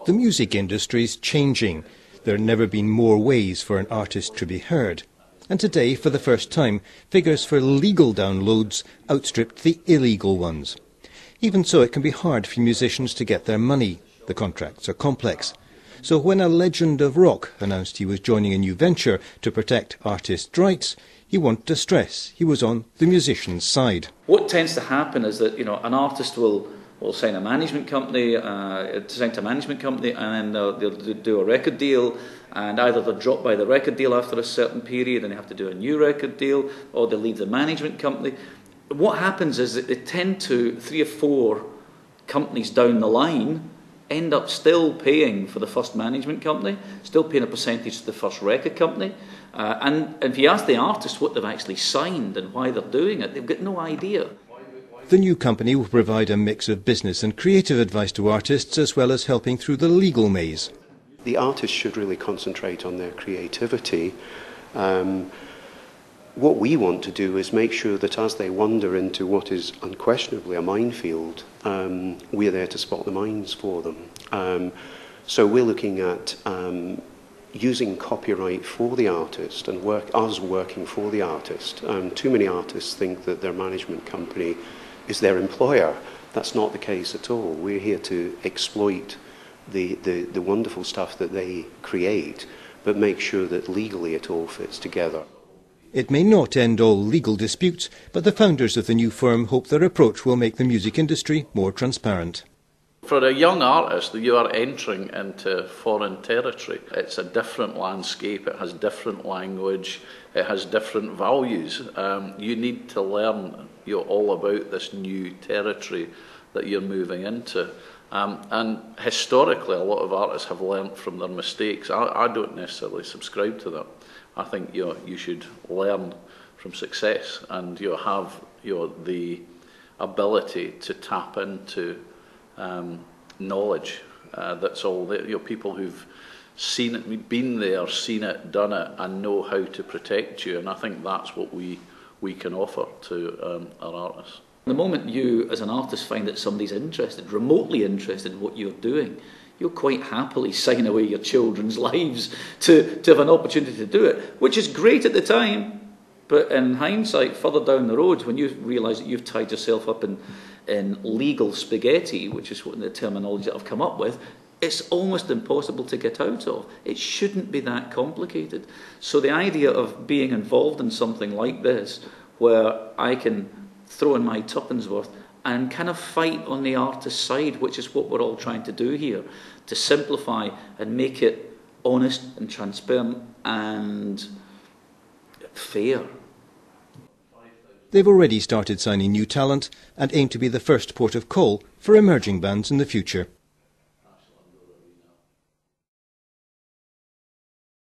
The music industry's changing. There have never been more ways for an artist to be heard. And today, for the first time, figures for legal downloads outstripped the illegal ones. Even so, it can be hard for musicians to get their money. The contracts are complex. So when a legend of rock announced he was joining a new venture to protect artists' rights, he wanted to stress he was on the musician's side. What tends to happen is that, an artist will sign a management company, and then they'll do a record deal, and either they're dropped by the record deal after a certain period and they have to do a new record deal, or they leave the management company. What happens is that they tend to, 3 or 4 companies down the line, end up still paying for the first management company, still paying a percentage to the first record company. And if you ask the artist what they've actually signed and why they're doing it, they've got no idea. The new company will provide a mix of business and creative advice to artists, as well as helping through the legal maze. The artists should really concentrate on their creativity. What we want to do is make sure that as they wander into what is unquestionably a minefield, we're there to spot the mines for them. So we're looking at using copyright for the artist and us working for the artist. Too many artists think that their management company is their employer. That's not the case at all. We're here to exploit the wonderful stuff that they create, but make sure that legally it all fits together. It may not end all legal disputes, but the founders of the new firm hope their approach will make the music industry more transparent. For a young artist, you are entering into foreign territory. It's a different landscape, it has different language, it has different values. You need to learn all about this new territory that you're moving into. And historically, a lot of artists have learnt from their mistakes. I don't necessarily subscribe to that. I think you should learn from success, and have the ability to tap into knowledge that's all there. People who've seen it, been there, seen it, done it, and know how to protect you. And I think that's what we can offer to our artists. The moment you, as an artist, find that somebody's interested, remotely interested in what you're doing, you'll quite happily sign away your children's lives to have an opportunity to do it, which is great at the time, but in hindsight, further down the road, when you realise that you've tied yourself up in legal spaghetti, which is what the terminology that I've come up with, it's almost impossible to get out of. It shouldn't be that complicated. So the idea of being involved in something like this, where I can throw in my tuppence worth and kind of fight on the artist's side, which is what we're all trying to do here, to simplify and make it honest and transparent and fair. They've already started signing new talent and aim to be the first port of call for emerging bands in the future.